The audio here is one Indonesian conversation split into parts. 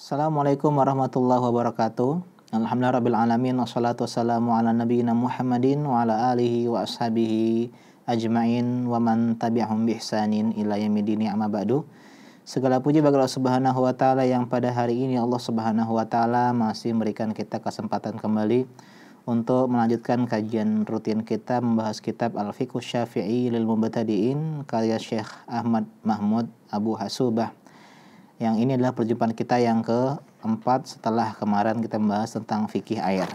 Assalamualaikum warahmatullahi wabarakatuh. Alhamdulillah rabbil alamin, wassalatu wassalamu ala nabiyyina Muhammadin wa ala alihi wa ashabihi ajmain wa man tabi'ahum bi ihsanin ila yaumil amma ba'du. Segala puji bagi Allah Subhanahu wa taala yang pada hari ini Allah Subhanahu wa taala masih memberikan kita kesempatan kembali untuk melanjutkan kajian rutin kita membahas kitab Al-Fiqh Syafi'i lil Mubtadi'in karya Syekh Ahmad Mahmud Abu Hasubah. Yang ini adalah perjumpaan kita yang keempat setelah kemarin kita membahas tentang fikih air.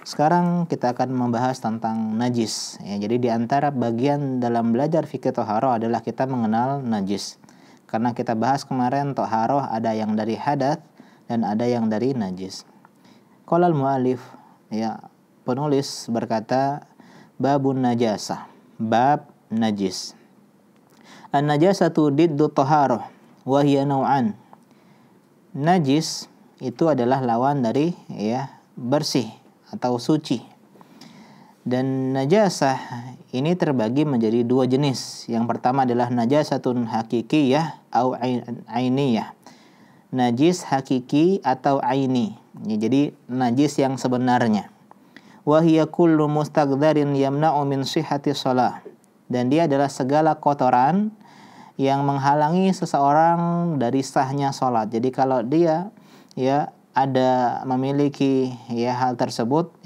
Sekarang kita akan membahas tentang najis. Ya, jadi di antara bagian dalam belajar fikih toharoh adalah kita mengenal najis. Karena kita bahas kemarin toharoh ada yang dari hadas dan ada yang dari najis. Qala al-mu'allif, ya, penulis berkata, babun najasah, bab najis. An-najasatu diddu toharoh wa hiya naw'an. Najis itu adalah lawan dari bersih atau suci. Dan najasah ini terbagi menjadi dua jenis. Yang pertama adalah najasatun hakikiyah atau ainiyah. Najis hakiki atau aini. Ya, jadi najis yang sebenarnya. Wa hiya kullu mustaqdarin yamna'u min sihhati shalah. Dan dia adalah segala kotoran yang menghalangi seseorang dari sahnya sholat. Jadi kalau dia ada memiliki hal tersebut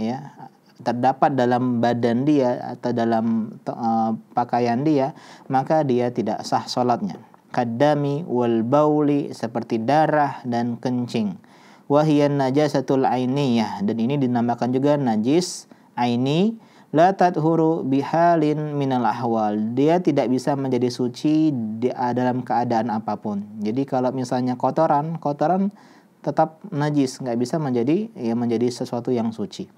terdapat dalam badan dia atau dalam pakaian dia, maka dia tidak sah sholatnya. Kaddami wal bauli, seperti darah dan kencing. Wahiyan najasatul ainiyah, dan ini dinamakan juga najis aini. La tadhuru bihalin minal ahwal. Dia tidak bisa menjadi suci dalam keadaan apapun. Jadi kalau misalnya kotoran tetap najis, nggak bisa menjadi sesuatu yang suci.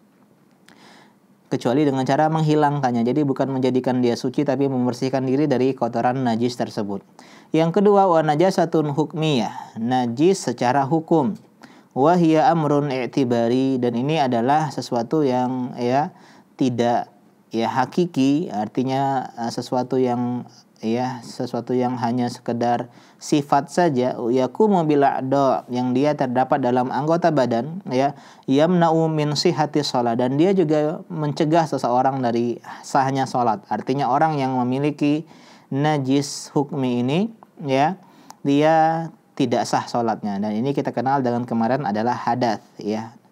Kecuali dengan cara menghilangkannya. Jadi bukan menjadikan dia suci, tapi membersihkan diri dari kotoran najis tersebut. Yang kedua, wa najasatun hukmiyah, najis secara hukum. Wa hiya amrun i'tibari, dan ini adalah sesuatu yang tidak hakiki, artinya sesuatu yang hanya sekedar sifat saja, yakumu bil a'dha, yang dia terdapat dalam anggota badan, yamna'u min sihhati shalah, dan dia juga mencegah seseorang dari sahnya salat. Artinya orang yang memiliki najis hukmi ini dia tidak sah salatnya, dan ini kita kenal dengan kemarin adalah hadas.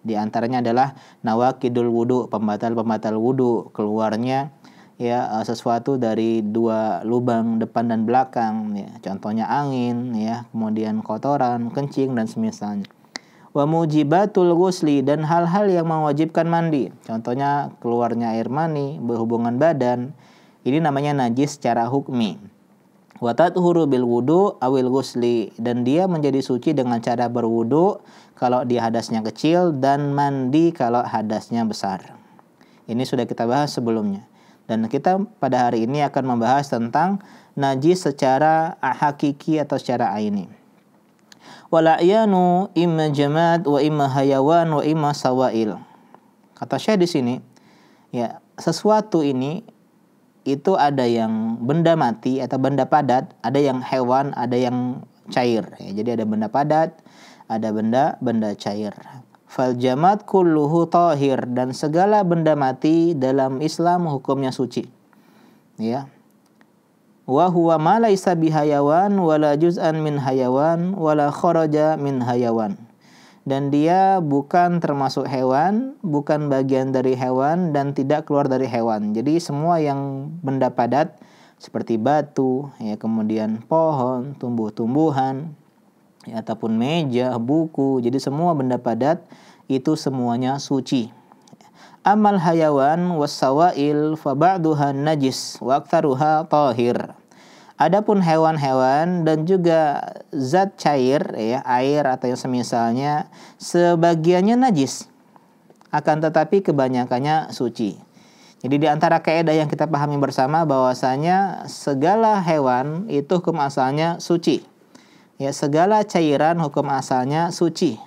Di antaranya adalah nawaqidul wudu, pembatal-pembatal wudu, keluarnya sesuatu dari dua lubang depan dan belakang, contohnya angin, kemudian kotoran, kencing dan semisalnya. Wa mujibatul ghusli, dan hal-hal yang mewajibkan mandi, contohnya keluarnya air mani, berhubungan badan, ini namanya najis secara hukmi. Wa tathuru bil wudu awil ghusli, dan dia menjadi suci dengan cara berwudu kalau dia hadasnya kecil dan mandi kalau hadasnya besar. Ini sudah kita bahas sebelumnya. Dan kita pada hari ini akan membahas tentang najis secara hakiki atau secara aini. Wal a'yanu imma jamad wa imma hayawan wa imma sawail. Kata Syekh di sini, sesuatu ini itu ada yang benda mati atau benda padat, ada yang hewan, ada yang cair. Jadi ada benda padat, ada benda cair. Fal jamad kulluhu tahir, dan segala benda mati dalam Islam hukumnya suci. Wa huwa ma laisa bihayawan wala juz'an min hayawan wala kharaja min hayawan. Dan dia bukan termasuk hewan, bukan bagian dari hewan, dan tidak keluar dari hewan. Jadi semua yang benda padat seperti batu, kemudian pohon, tumbuh-tumbuhan, ataupun meja, buku. Jadi semua benda padat itu semuanya suci. Amal hayawan wassawail fa ba'duha najis wa aktsaruha tahir. Adapun hewan-hewan dan juga zat cair, air atau yang semisalnya, sebagiannya najis, akan tetapi kebanyakannya suci. Jadi di antara kaidah yang kita pahami bersama bahwasanya segala hewan itu hukum asalnya suci. Segala cairan hukum asalnya suci.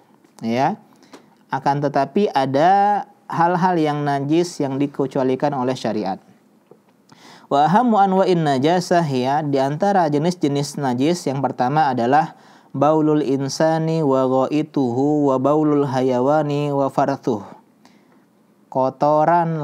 Akan tetapi ada hal-hal yang najis yang dikecualikan oleh syariat. Wa ahammu anwa'in najasah, di antara jenis-jenis najis yang pertama adalah baulul insani wa ghaituhu wa baulul hayawani wa farthuh. Kotoran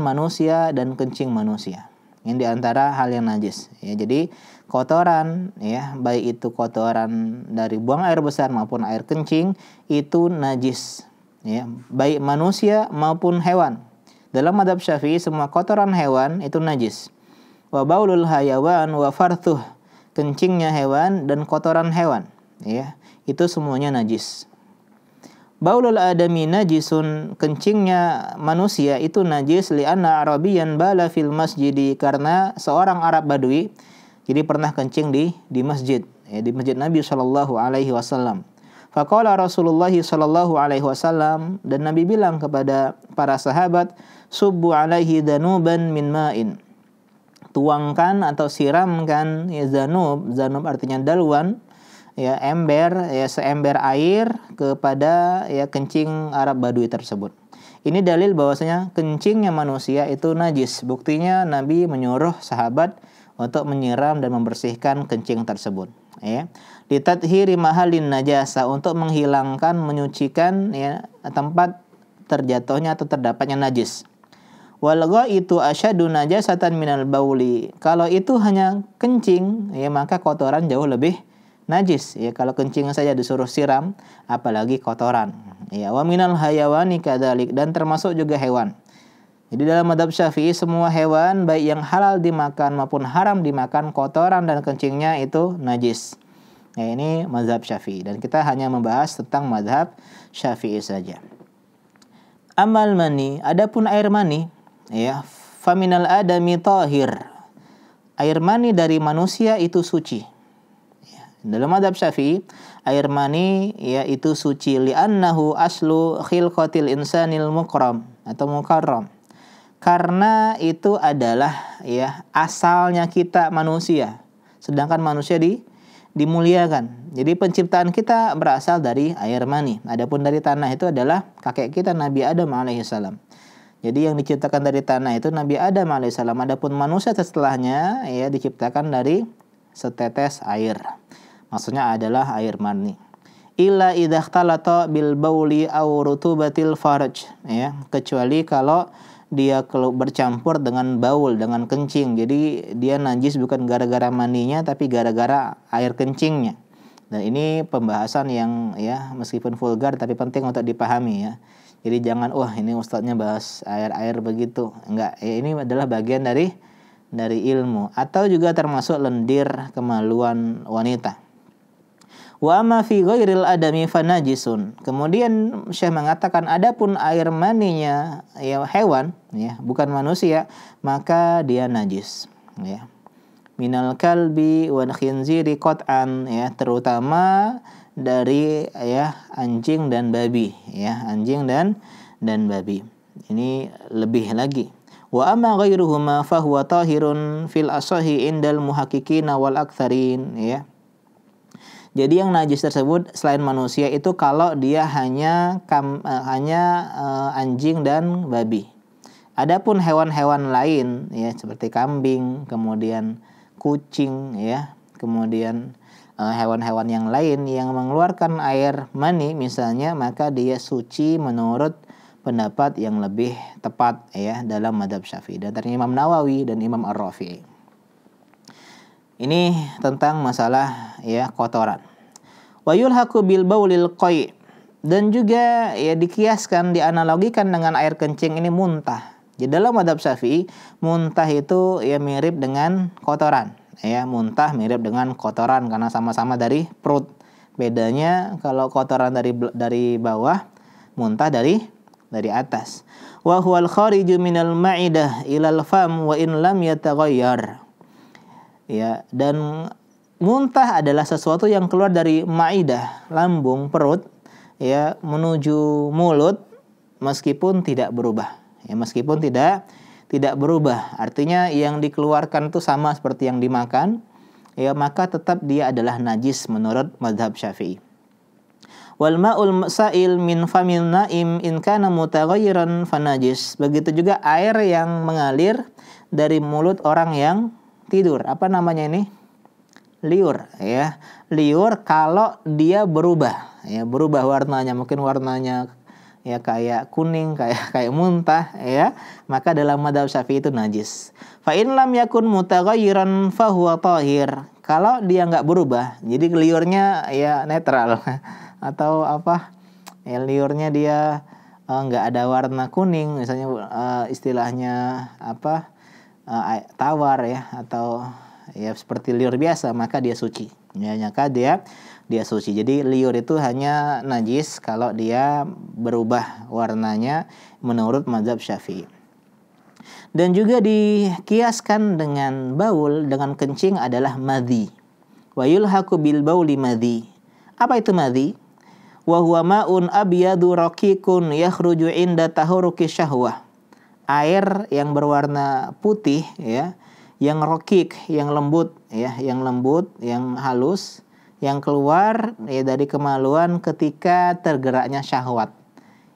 manusia dan kencing manusia. Ini diantara hal yang najis. Ya, jadi kotoran, ya, baik itu kotoran dari buang air besar maupun air kencing itu najis. Ya, baik manusia maupun hewan. Dalam mazhab Syafi'i semua kotoran hewan itu najis. Wa baulul hayawan wa farthuh, kencingnya hewan dan kotoran hewan, ya, itu semuanya najis. Baulul adami najisun, kencingnya manusia itu najis li'anna arabiyan bala fil masjidi, karena seorang Arab Badui jadi pernah kencing di masjid, ya, di masjid Nabi sallallahu alaihi wasallam. Faqala Rasulullah sallallahu alaihi wasallam, dan Nabi bilang kepada para sahabat, subbu alaihi danuban min ma'in, tuangkan atau siramkan, ya, zanub artinya dalwan, ya, ember, ya, seember air kepada, ya, kencing Arab Badui tersebut. Ini dalil bahwasanya kencingnya manusia itu najis. Buktinya Nabi menyuruh sahabat untuk menyiram dan membersihkan kencing tersebut, ya. Litathiri mahalin najasa, untuk menghilangkan, menyucikan, ya, tempat terjatuhnya atau terdapatnya najis. Wal ghaitu asyadu najasatan minal bauli. Kalau itu hanya kencing, ya, maka kotoran jauh lebih najis, ya. Kalau kencing saja disuruh siram, apalagi kotoran, ya. Wa minal hayawani kadzalik, dan termasuk juga hewan. Jadi dalam mazhab Syafi'i semua hewan baik yang halal dimakan maupun haram dimakan, kotoran dan kencingnya itu najis. Ya, ini mazhab Syafi'i dan kita hanya membahas tentang mazhab Syafi'i saja. Amal mani, adapun air mani, ya, faminal adami tahir. Air mani dari manusia itu suci. Dalam mazhab Syafi'i, air mani, ya, itu suci li'annahu aslu khilqatil insanil mukram atau mukarram. Karena itu adalah, ya, asalnya kita manusia. Sedangkan manusia dimuliakan. Jadi penciptaan kita berasal dari air mani. Adapun dari tanah itu adalah kakek kita Nabi Adam alaihissalam. Jadi yang diciptakan dari tanah itu Nabi Adam alaihissalam. Adapun manusia setelahnya, ya, diciptakan dari setetes air. Maksudnya adalah air mani. Illa idza ikhtalata bil bauli aw rutubatil farj, ya, kecuali kalau dia bercampur dengan baul, dengan kencing. Jadi dia najis bukan gara-gara maninya tapi gara-gara air kencingnya. Dan ini pembahasan yang, ya, meskipun vulgar tapi penting untuk dipahami, ya. Jadi jangan, wah, ini ustadznya bahas air-air begitu. Enggak, ya, ini adalah bagian dari ilmu atau juga termasuk lendir kemaluan wanita. Wa ma fi ghairil adami fanajisun. Kemudian Syekh mengatakan adapun air maninya, ya, hewan, ya, bukan manusia, maka dia najis, ya. Minal kalbi wal khinziri qat'an, ya, terutama dari, ya, anjing dan babi, ya, anjing dan babi. Ini lebih lagi. Wa amma ghairuhuma fahuwa tahirun fil asahi indal muhaqqiqina wal aktsarin, ya. Jadi yang najis tersebut selain manusia itu kalau dia hanya anjing dan babi. Adapun hewan-hewan lain, ya, seperti kambing, kemudian kucing, ya, kemudian hewan-hewan yang lain yang mengeluarkan air mani misalnya, maka dia suci menurut pendapat yang lebih tepat, ya, dalam mazhab Syafi'i dan dari Imam Nawawi dan Imam Ar-Rafi'i. Ini tentang masalah, ya, kotoran. Wa yulhaqu bil baulil qai', dan juga, ya, dikiaskan, dianalogikan dengan air kencing ini muntah. Di dalam mazhab Syafi'i muntah itu, ya, mirip dengan kotoran, ya, muntah mirip dengan kotoran karena sama-sama dari perut. Bedanya kalau kotoran dari bawah, muntah dari atas. Wa huwal khariju minal ma'idah ilal fam wa in lam yataghayyar. Ya, dan muntah adalah sesuatu yang keluar dari maidah, lambung, perut, ya, menuju mulut meskipun tidak berubah. Ya, meskipun tidak berubah. Artinya yang dikeluarkan itu sama seperti yang dimakan, ya, maka tetap dia adalah najis menurut mazhab Syafi'i. Wal ma'ul sa'il min famil na'im in kana mutaghayyiran fanajis. Begitu juga air yang mengalir dari mulut orang yang tidur. Apa namanya ini? liur ya. Liur kalau dia berubah ya, berubah warnanya, mungkin warnanya ya kayak kuning, kayak muntah ya, maka dalam madzhab Syafi'i itu najis. Fa in lam yakun mutaghayyiran fa huwa tahir. Kalau dia nggak berubah, jadi liurnya ya netral atau apa? Ya liurnya dia nggak ada warna kuning, misalnya istilahnya apa? Tawar ya, atau ya seperti liur biasa, maka dia suci. Ya, maka dia suci. Jadi liur itu hanya najis kalau dia berubah warnanya menurut mazhab Syafi'i. Dan juga dikiaskan dengan baul, dengan kencing adalah madhi. Wa yulhaqu bil bauli madhi. Apa itu madhi? Wa huwa ma'un abyadu raqiqun yakhruju inda tahuruki syahwah. Air yang berwarna putih ya, yang rokik, yang lembut ya, yang halus, yang keluar ya dari kemaluan ketika tergeraknya syahwat.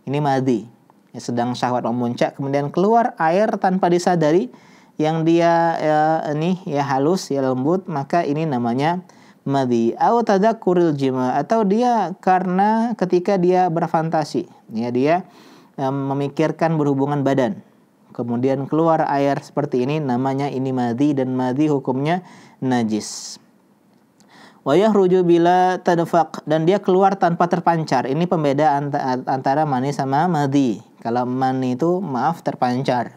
Ini madhi. Ya, sedang syahwat memuncak kemudian keluar air tanpa disadari yang dia ini ya halus ya lembut, maka ini namanya madhi. Au tadzakuril jima, atau dia karena ketika dia berfantasi ya, dia memikirkan berhubungan badan, kemudian keluar air seperti ini, namanya ini madhi, dan madhi hukumnya najis. Wa yahruju bila tadfaq, dan dia keluar tanpa terpancar. Ini pembeda antara mani sama madhi. Kalau mani itu terpancar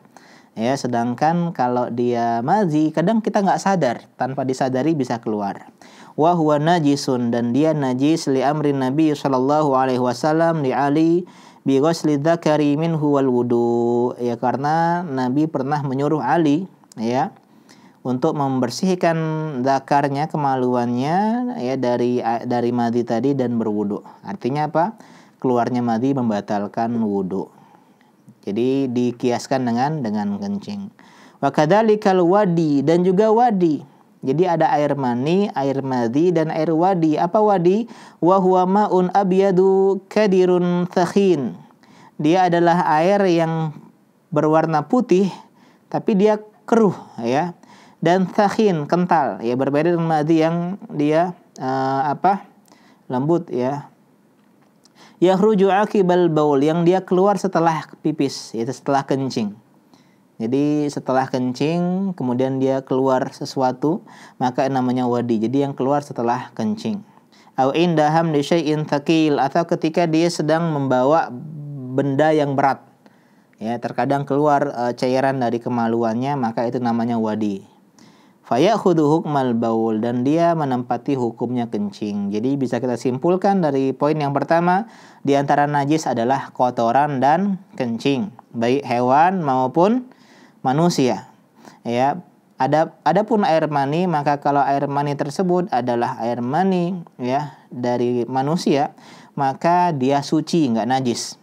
ya, sedangkan kalau dia madhi kadang kita nggak sadar, tanpa disadari bisa keluar. Wa huwa najisun, dan dia najis li amrin Nabi sallallahu alaihi wasallam li Ali bi ghusli dzakari minhu wal wudu, ya karena Nabi pernah menyuruh Ali ya untuk membersihkan zakarnya, kemaluannya ya dari madhi tadi dan berwudu. Artinya apa? Keluarnya madhi membatalkan wudu. Jadi dikiaskan dengan kencing. Wa kadzalikal wadi, dan juga wadi. Jadi ada air mani, air madhi, dan air wadi. Apa wadi? Wa huwa ma'un abyadu kadirun thakhin. Dia adalah air yang berwarna putih tapi dia keruh ya, dan thakhin, kental ya, berbeda dengan madhi yang dia lembut ya. Yakhruju aqibal baul, yang dia keluar setelah pipis, yaitu setelah kencing. Jadi setelah kencing kemudian dia keluar sesuatu, maka namanya wadi. Jadi yang keluar setelah kencing. Au inda hamli syai'in thaqil, atau ketika dia sedang membawa benda yang berat. Ya, terkadang keluar cairan dari kemaluannya, maka itu namanya wadi. Fayakhudhu hukmal baul, dan dia menempati hukumnya kencing. Jadi bisa kita simpulkan dari poin yang pertama, di antara najis adalah kotoran dan kencing, baik hewan maupun manusia. Ya, adapun air mani, maka kalau air mani tersebut adalah air mani ya dari manusia, maka dia suci, enggak najis.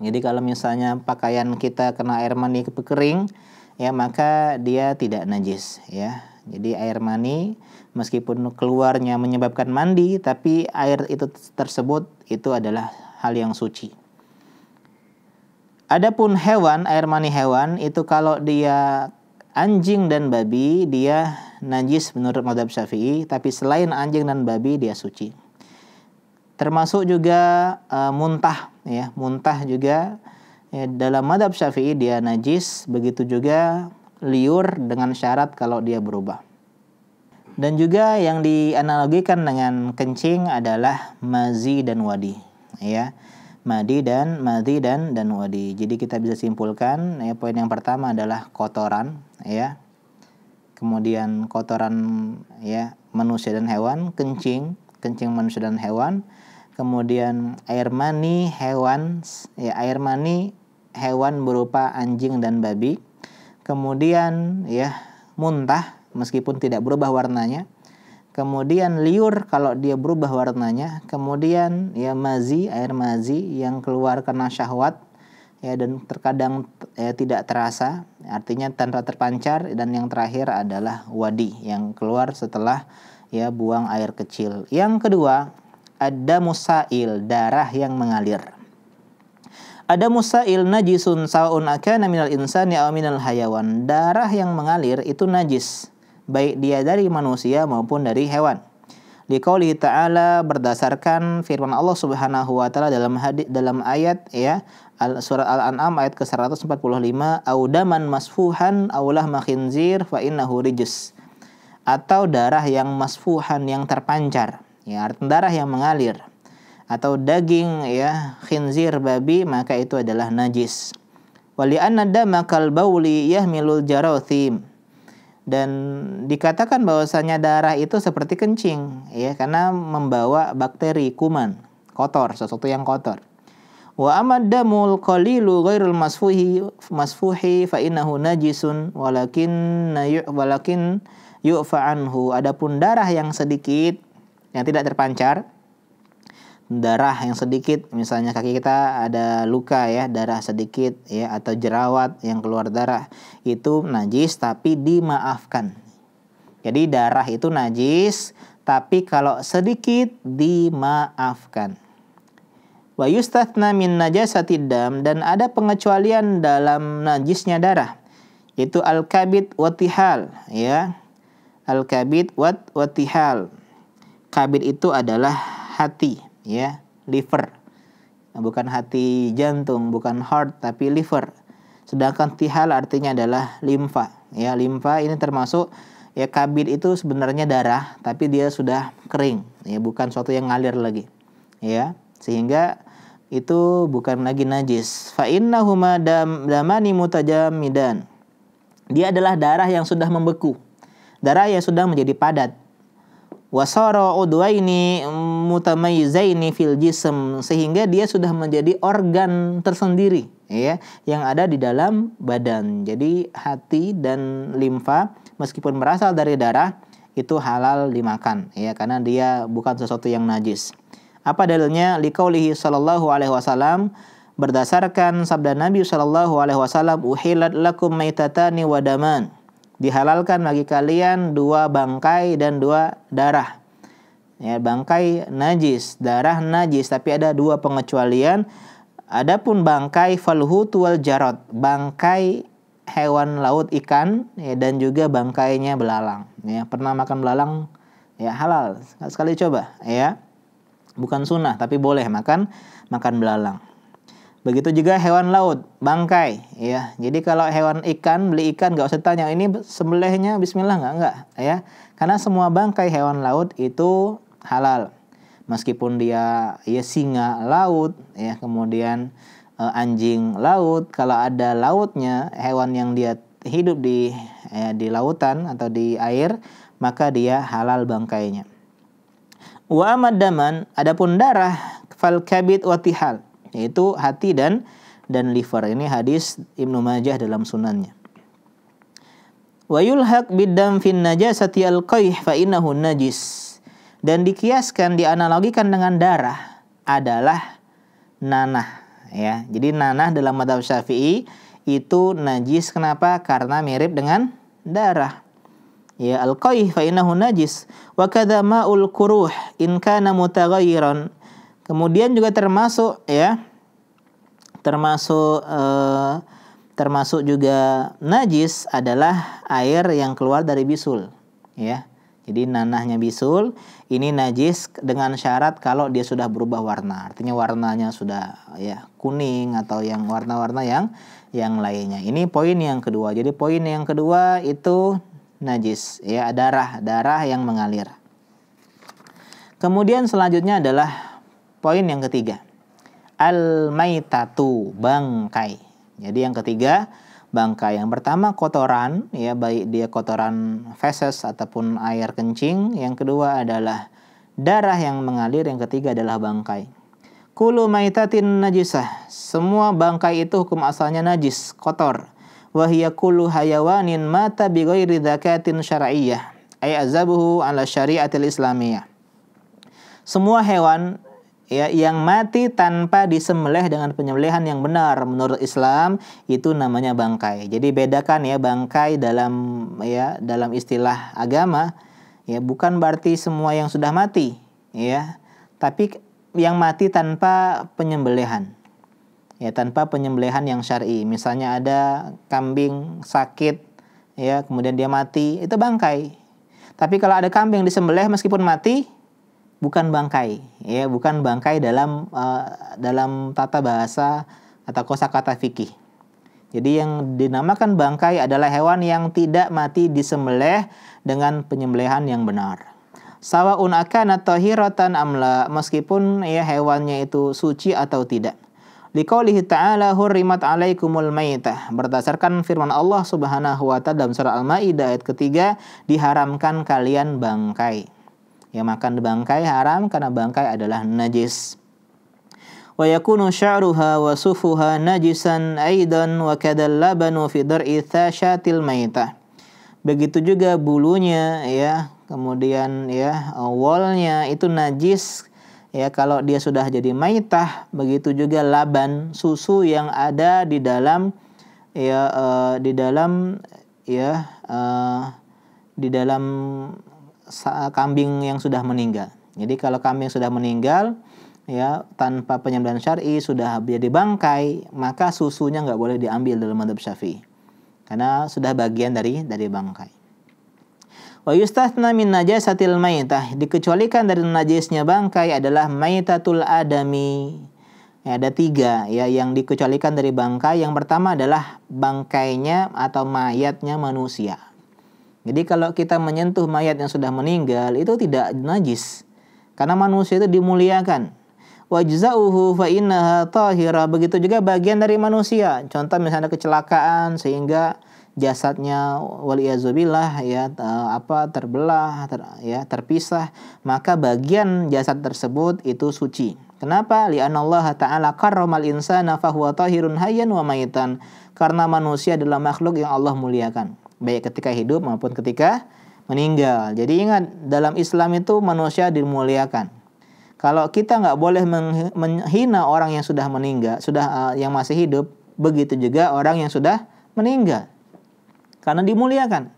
Jadi kalau misalnya pakaian kita kena air mani kering ya, maka dia tidak najis ya. Jadi air mani meskipun keluarnya menyebabkan mandi, tapi air itu tersebut itu adalah hal yang suci. Adapun hewan, air mani hewan itu kalau dia anjing dan babi, dia najis menurut mazhab Syafi'i, tapi selain anjing dan babi dia suci. Termasuk juga muntah ya, muntah juga ya, dalam mazhab Syafi'i dia najis, begitu juga liur dengan syarat kalau dia berubah. Dan juga yang dianalogikan dengan kencing adalah mazi dan wadi ya. Madhi dan wadi. Jadi kita bisa simpulkan ya, poin yang pertama adalah kotoran ya. Kemudian kotoran ya manusia dan hewan, kencing manusia dan hewan. Kemudian air mani hewan ya, air mani hewan berupa anjing dan babi. Kemudian ya muntah meskipun tidak berubah warnanya. Kemudian liur kalau dia berubah warnanya. Kemudian ya mazi, air mazi yang keluar karena syahwat ya, dan terkadang ya tidak terasa, artinya tanpa terpancar. Dan yang terakhir adalah wadi yang keluar setelah ya buang air kecil. Yang kedua, ada musail, darah yang mengalir. Ada musail najisun sa'un akana minal insani aw minal hayawan. Darah yang mengalir itu najis, baik dia dari manusia maupun dari hewan. Liqaulihi ta'ala, berdasarkan firman Allah Subhanahu wa taala dalam ayat ya surat Al-An'am ayat ke-145, audaman masfuhan aw lahma khinzir fa innahu rijs, atau darah yang masfuhan yang terpancar, ya artinya darah yang mengalir, atau daging ya khinzir babi, maka itu adalah najis. Wali anna dama kal bauli yahmilul jarathim, dan dikatakan bahwasanya darah itu seperti kencing ya karena membawa bakteri, kuman, kotor, sesuatu yang kotor. Wa amadamul qalilu ghairul masfuhi fa innahu najisun walakin yu'fa anhu. Adapun darah yang sedikit yang tidak terpancar, darah yang sedikit, misalnya kaki kita ada luka ya, darah sedikit ya, atau jerawat yang keluar darah, itu najis tapi dimaafkan. Jadi darah itu najis tapi kalau sedikit dimaafkan. Wa yustathna min najasatid dam, dan ada pengecualian dalam najisnya darah, yaitu al-kabid wa tihal ya. Al-kabid wa tihal. Kabid itu adalah hati ya, liver. Bukan hati jantung, bukan heart tapi liver. Sedangkan tihal artinya adalah limfa. Ya, limfa ini termasuk ya, kabid itu sebenarnya darah tapi dia sudah kering ya, bukan suatu yang ngalir lagi. Ya, sehingga itu bukan lagi najis. Fa innahuma damani mutajammidan. Dia adalah darah yang sudah membeku. Darah yang sudah menjadi padat. Wasara udwaini mutamayyizaini fil jism, sehingga dia sudah menjadi organ tersendiri ya yang ada di dalam badan. Jadi hati dan limfa meskipun berasal dari darah itu halal dimakan ya karena dia bukan sesuatu yang najis. Apa dalilnya? Liqaulihi sallallahu alaihi wasallam, berdasarkan sabda Nabi sallallahu alaihi wasallam, uhilat lakum maitatani wa daman, dihalalkan bagi kalian dua bangkai dan dua darah. Ya, bangkai najis, darah najis, tapi ada dua pengecualian. Adapun bangkai falhut wal jarad, bangkai hewan laut ikan ya, dan juga bangkainya belalang. Ya, pernah makan belalang? Ya halal, sekali coba ya. Bukan sunnah tapi boleh makan belalang. Begitu juga hewan laut, bangkai ya. Jadi kalau hewan ikan, beli ikan enggak usah tanya ini sembelihnya bismillah enggak ya. Karena semua bangkai hewan laut itu halal. Meskipun dia ya singa laut ya, kemudian anjing laut, kalau ada lautnya, hewan yang dia hidup di lautan atau di air, maka dia halal bangkainya. Wa amadaman, adapun darah, fal kabid wa tihal, yaitu hati dan liver. Ini hadis Ibnu Majah dalam sunannya. Wa yulhaq biddam fin najasati al-qayh fa innahu najis. Dan dikiaskan, dianalogikan dengan darah adalah nanah ya. Jadi nanah dalam mazhab Syafi'i itu najis. Kenapa? Karena mirip dengan darah. Ya, al-qayh fa innahu najis. Wa kadza ma'ul kuruh in kana mutaghayyiran. Kemudian juga termasuk juga najis adalah air yang keluar dari bisul ya. Jadi nanahnya bisul ini najis dengan syarat kalau dia sudah berubah warna. Artinya warnanya sudah ya kuning atau yang warna-warna yang lainnya. Ini poin yang kedua. Jadi poin yang kedua itu najis ya, darah yang mengalir. Kemudian selanjutnya adalah poin yang ketiga, al-maitatu, bangkai. Jadi yang ketiga bangkai. Yang pertama kotoran ya, baik dia kotoran feses ataupun air kencing. Yang kedua adalah darah yang mengalir. Yang ketiga adalah bangkai. Kullu maitatin najisah, semua bangkai itu hukum asalnya najis, kotor. Wa hiya kullu hayawanin mata bi ghairi dzakatin syar'iyyah ay azabuhu ala syariatil islamiyah. Semua hewan ya yang mati tanpa disembelih dengan penyembelihan yang benar menurut Islam itu namanya bangkai. Jadi bedakan ya, bangkai dalam istilah agama ya bukan berarti semua yang sudah mati ya, tapi yang mati tanpa penyembelihan. Ya, tanpa penyembelihan yang syar'i. Misalnya ada kambing sakit ya, kemudian dia mati, itu bangkai Tapi kalau ada kambing disembelih meskipun mati, bukan bangkai, ya, bukan bangkai dalam tata bahasa atau kosakata fikih. Jadi yang dinamakan bangkai adalah hewan yang tidak mati disembelih dengan penyembelihan yang benar. Sawaun akana tahiratan amla, meskipun ya hewannya itu suci atau tidak. Liqaulihi ta'ala hurrimat 'alaikumul maitah, berdasarkan firman Allah Subhanahu wa taala dalam surah Al-Maidah ayat ketiga, diharamkan kalian bangkai. Ya, makan bangkai haram karena bangkai adalah najis. Wa yakunu sya'ruha wa sufuha najisan aidan wa kadal labanu fi dar'i thasyatil maitah. Begitu juga bulunya, ya, kemudian ya wolnya itu najis, ya, kalau dia sudah jadi maitah. Begitu juga laban, susu yang ada di dalam kambing yang sudah meninggal. Jadi kalau kambing sudah meninggal, ya, tanpa penyembelihan syar'i sudah jadi bangkai, maka susunya nggak boleh diambil dalam mazhab Syafi'i, karena sudah bagian dari bangkai. Wa yustathna min najasatil maitah, dikecualikan dari najisnya bangkai adalah maitatul adami. Ya, ada 3 ya yang dikecualikan dari bangkai. Yang pertama adalah bangkainya atau mayatnya manusia. Jadi kalau kita menyentuh mayat yang sudah meninggal itu tidak najis, karena manusia itu dimuliakan. Wajza'uhu fa innaha tahira, begitu juga bagian dari manusia. Contoh misalnya kecelakaan sehingga jasadnya waliyazubillah terbelah, terpisah, maka bagian jasad tersebut itu suci. Kenapa? Li'annallaha ta'ala karramal insana fahuwa tahirun hayyan wa maitan. Karena manusia adalah makhluk yang Allah muliakan, baik ketika hidup maupun ketika meninggal. Jadi ingat, dalam Islam itu manusia dimuliakan. Kalau kita nggak boleh menghina orang yang sudah meninggal, yang masih hidup, begitu juga orang yang sudah meninggal, karena dimuliakan.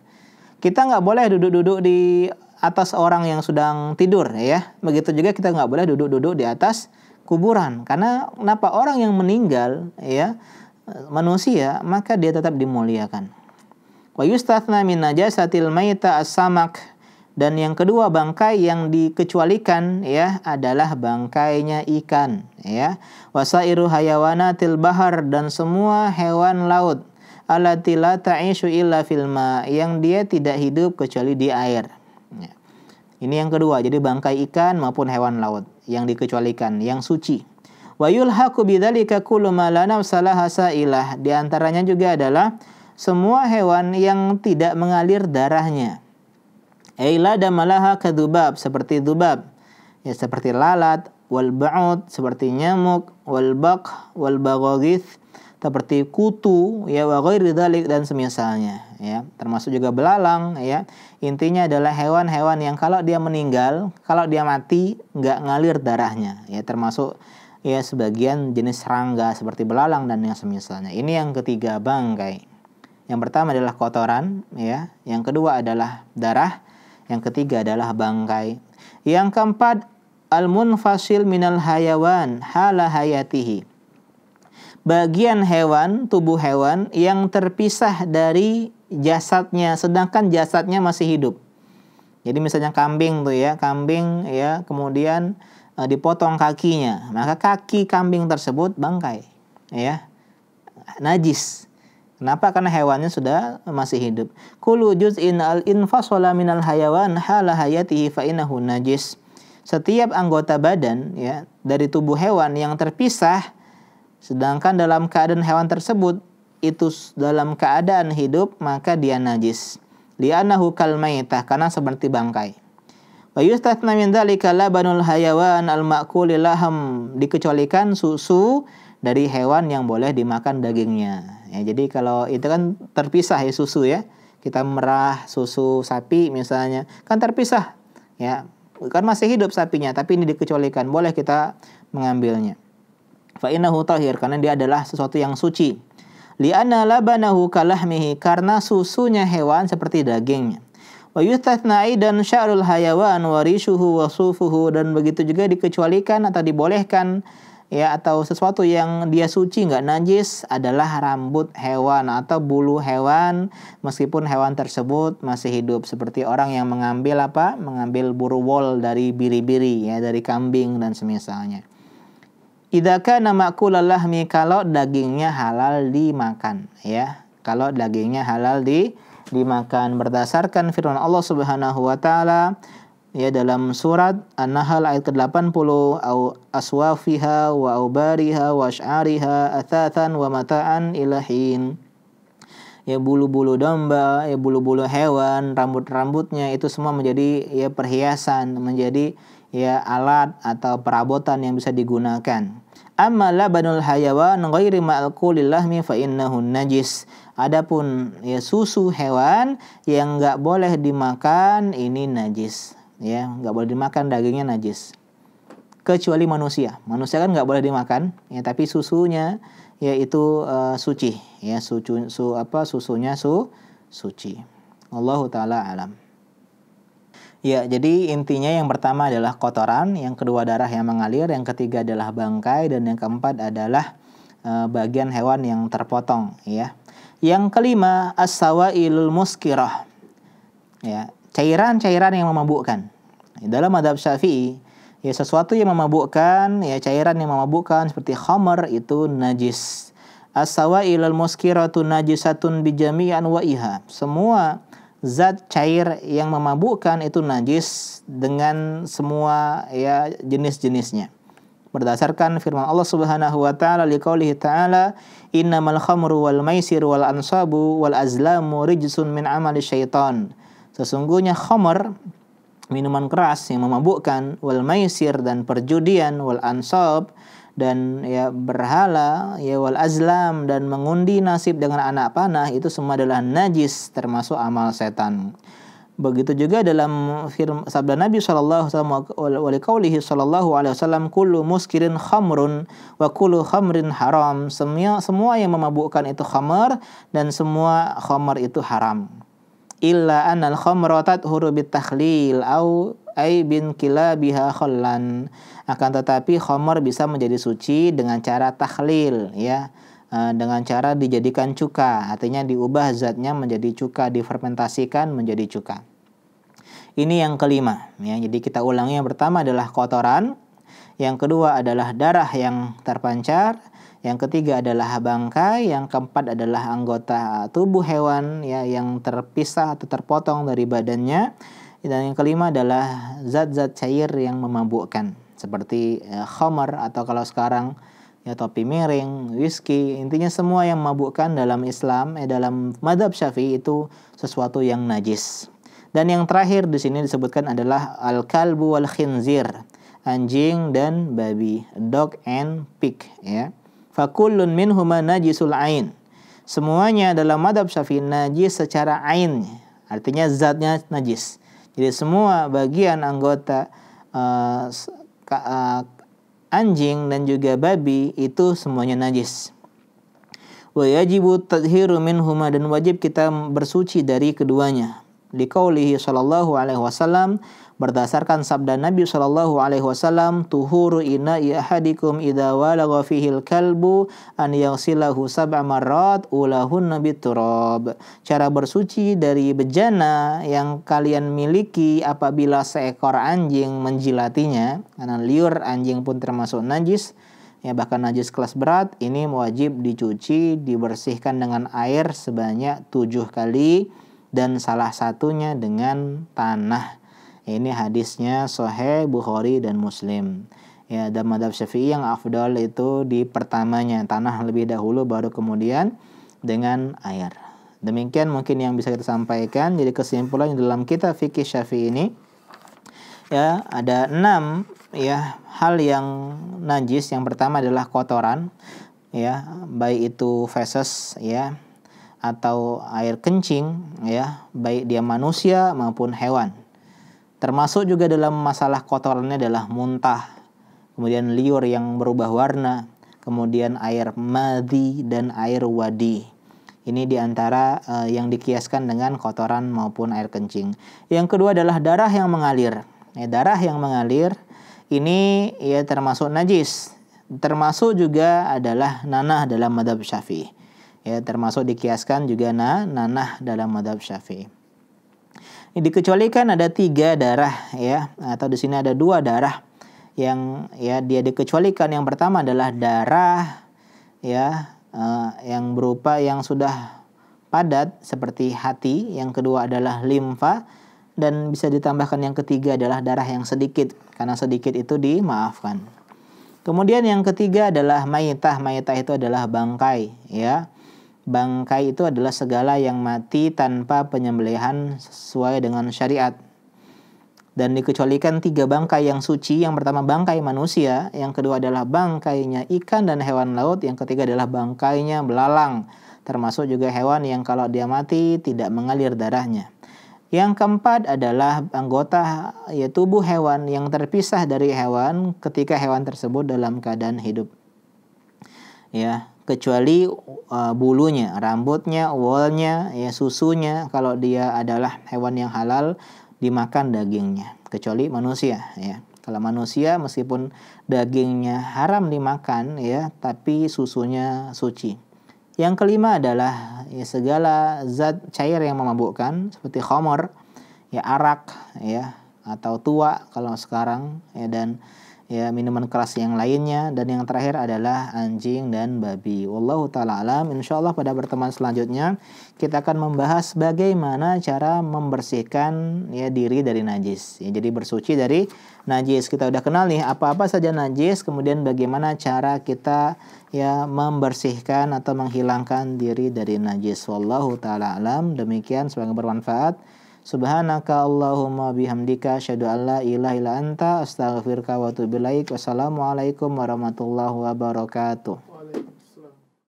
Kita nggak boleh duduk-duduk di atas orang yang sedang tidur, ya. Begitu juga kita nggak boleh duduk-duduk di atas kuburan, karena kenapa? Orang yang meninggal, ya, manusia, maka dia tetap dimuliakan. Wa yustathna min najasatil maita as-samak, dan yang kedua bangkai yang dikecualikan, ya, adalah bangkainya ikan, ya. Wasairu hayawanatil bahar, dan semua hewan laut, allati la ta'ishu illa fil ma, yang dia tidak hidup kecuali di air. Ya. Ini yang kedua, jadi bangkai ikan maupun hewan laut yang dikecualikan, yang suci. Wa yulhaqu bidzalika kullu ma la nafsa laha sailah, di antaranya juga adalah semua hewan yang tidak mengalir darahnya. Aila damalaha kadzubab, seperti dzubab, ya, seperti lalat, wal ba'ud, seperti nyamuk, wal baq, wal baghagith, seperti kutu, ya, wa ghairi dzalik, dan semisalnya, ya, termasuk juga belalang, ya. Intinya adalah hewan-hewan yang kalau dia meninggal, kalau dia mati nggak ngalir darahnya, ya, termasuk ya sebagian jenis serangga seperti belalang dan yang semisalnya. Ini yang ketiga, bangkai. Yang pertama adalah kotoran, ya. Yang kedua adalah darah. Yang ketiga adalah bangkai. Yang keempat, al-munfasil minal hayawan hala hayatihi, bagian hewan, tubuh hewan yang terpisah dari jasadnya sedangkan jasadnya masih hidup. Jadi misalnya kambing tuh, ya, kambing, ya, kemudian dipotong kakinya, maka kaki kambing tersebut bangkai, ya, najis. Kenapa? Karena hewannya sudah masih hidup. Kullu juz'in al-infasala minal hayawan hala hayatihi fa innahu najis. Setiap anggota badan, ya, dari tubuh hewan yang terpisah sedangkan dalam keadaan hewan tersebut itu dalam keadaan hidup, maka dia najis. Li'annahu kal maitah, karena seperti bangkai. Wa yustathna min dzalika labanul hayawan al-ma'kuli laham, dikecualikan susu dari hewan yang boleh dimakan dagingnya. Ya, jadi kalau itu kan terpisah, ya, susu, ya. Kita merah susu sapi misalnya, kan terpisah, ya. Kan masih hidup sapinya, tapi ini dikecualikan, boleh kita mengambilnya. Fa innahu tahir, karena dia adalah sesuatu yang suci. Li'anna labanahu kalahmihi, karena susunya hewan seperti dagingnya. Wa yustathna aidan sya'rul hayawan wa rishuhu wa sufuhu, dan begitu juga dikecualikan atau dibolehkan, ya atau sesuatu yang dia suci nggak najis adalah rambut hewan atau bulu hewan meskipun hewan tersebut masih hidup, seperti orang yang mengambil buru wol dari biri-biri ya, dari kambing dan semisalnya. Idza kana ma'kulal lahmi, kalau dagingnya halal dimakan ya. Kalau dagingnya halal dimakan berdasarkan firman Allah Subhanahu wa taala ya dalam surat An-Nahl ayat ke-80, au aswafiha wa aubariha wa asy'ariha atsatsan wa mata'an ilahin. Ya bulu-bulu domba, ya bulu-bulu hewan, rambut-rambutnya itu semua menjadi ya perhiasan, menjadi ya alat atau perabotan yang bisa digunakan. Amma labanul hayawan ghairi ma'kulil lahmi fa innahu najis. Adapun ya susu hewan yang enggak boleh dimakan ini najis. Ya, enggak boleh dimakan, dagingnya najis. Kecuali manusia. Manusia kan enggak boleh dimakan, ya tapi susunya yaitu suci. Ya, susunya suci. Wallahu taala alam. Ya, jadi intinya yang pertama adalah kotoran, yang kedua darah yang mengalir, yang ketiga adalah bangkai, dan yang keempat adalah bagian hewan yang terpotong ya. Yang kelima as-sawailul muskirah. Ya, cairan-cairan yang memabukkan. Dalam mazhab Syafi'i, ya sesuatu yang memabukkan, ya cairan yang memabukkan seperti khamar itu najis. As-sawailul muskiratu najisatun bijami' anwa'iha. Semua zat cair yang memabukkan itu najis dengan semua ya jenis-jenisnya. Berdasarkan firman Allah Subhanahu wa taala liqaulihi ta'ala innamal khamru wal maisir wal ansabu wal azlamu rijsun min amali syaitan. Sesungguhnya khamr, minuman keras yang memabukkan, wal maisir dan perjudian, wal ansab dan ya berhala, ya wal azlam dan mengundi nasib dengan anak panah, itu semua adalah najis termasuk amal setan. Begitu juga dalam sabda Nabi sallallahu alaihi wasallam kullu muskirin khamrun wa kullu khamrin haram. Semua yang memabukkan itu khamar dan semua khamar itu haram. Illa anal khamra tathuru bitakhlil au ay bin kilabiha khallan. Akan tetapi khamar bisa menjadi suci dengan cara takhlil ya, dengan cara dijadikan cuka, artinya diubah zatnya menjadi cuka, difermentasikan menjadi cuka. Ini yang kelima ya. Jadi kita ulangi, yang pertama adalah kotoran, yang kedua adalah darah yang terpancar, yang ketiga adalah bangkai, yang keempat adalah anggota tubuh hewan ya yang terpisah atau terpotong dari badannya, dan yang kelima adalah zat-zat cair yang memabukkan seperti khamar atau kalau sekarang ya topi miring, whisky. Intinya semua yang memabukkan dalam Islam dalam mazhab Syafi'i itu sesuatu yang najis. Dan yang terakhir di sini disebutkan adalah al-kalbu wal khinzir, anjing dan babi, dog and pig ya. Fakullun minhuma najisul ain. Semuanya dalam mazhab Syafi'i najis secara ain, artinya zatnya najis. Jadi semua bagian anggota anjing dan juga babi itu semuanya najis. Wa yajibu tadhiru minhuma, dan wajib kita bersuci dari keduanya. Liqaulihi sallallahu alaihi wasallam, berdasarkan sabda Nabi sallallahu alaihi wasallam, tuhuru ina'i ahadikum idza walagha fihil kalbu an yaghsilahu sab'a marrat ulahunna biturab. Cara bersuci dari bejana yang kalian miliki apabila seekor anjing menjilatinya, karena liur anjing pun termasuk najis ya, bahkan najis kelas berat, ini wajib dicuci, dibersihkan dengan air sebanyak 7 kali, dan salah satunya dengan tanah. Ini hadisnya Sahih Bukhari dan Muslim. Ya, dan mazhab Syafi'i yang afdal itu di pertamanya tanah lebih dahulu, baru kemudian dengan air. Demikian mungkin yang bisa kita sampaikan. Jadi kesimpulan dalam kitab fikih Syafi'i ini ya ada 6 ya hal yang najis. Yang pertama adalah kotoran ya, baik itu feses ya atau air kencing ya, baik dia manusia maupun hewan. Termasuk juga dalam masalah kotorannya adalah muntah, kemudian liur yang berubah warna, kemudian air madhi dan air wadi. Ini diantara yang dikiaskan dengan kotoran maupun air kencing. Yang kedua adalah darah yang mengalir. Ya, darah yang mengalir ini ya termasuk najis termasuk juga adalah nanah dalam madhab Syafi'i. Ya, termasuk dikiaskan juga nanah dalam madhab Syafi'i. Dikecualikan ada 3 darah ya, atau di sini ada 2 darah yang ya dia dikecualikan. Yang pertama adalah darah ya yang berupa yang sudah padat seperti hati, yang kedua adalah limfa, dan bisa ditambahkan yang ketiga adalah darah yang sedikit, karena sedikit itu dimaafkan. Kemudian yang ketiga adalah mayitah. Mayitah itu adalah bangkai ya. Bangkai itu adalah segala yang mati tanpa penyembelihan sesuai dengan syariat. Dan dikecualikan 3 bangkai yang suci. Yang pertama bangkai manusia, yang kedua adalah bangkainya ikan dan hewan laut, yang ketiga adalah bangkainya belalang, termasuk juga hewan yang kalau dia mati tidak mengalir darahnya. Yang keempat adalah anggota ya tubuh hewan yang terpisah dari hewan ketika hewan tersebut dalam keadaan hidup. Ya, kecuali bulunya, rambutnya, woolnya, ya susunya, kalau dia adalah hewan yang halal dimakan dagingnya, kecuali manusia ya. Kalau manusia meskipun dagingnya haram dimakan ya, tapi susunya suci. Yang kelima adalah ya segala zat cair yang memabukkan seperti khamar, ya arak ya, atau tua kalau sekarang ya, dan ya minuman keras yang lainnya. Dan yang terakhir adalah anjing dan babi. Wallahu ta'ala alam. Insyaallah pada pertemuan selanjutnya kita akan membahas bagaimana cara membersihkan ya diri dari najis ya, jadi bersuci dari najis. Kita udah kenal nih apa-apa saja najis, kemudian bagaimana cara kita ya membersihkan atau menghilangkan diri dari najis. Wallahu ta'ala alam. Demikian, semoga bermanfaat. Subhanaka Allahumma bihamdika asyhadu an la ilaha illa anta astaghfiruka wa atubu ilaik. Wassalamualaikum warahmatullahi wabarakatuh.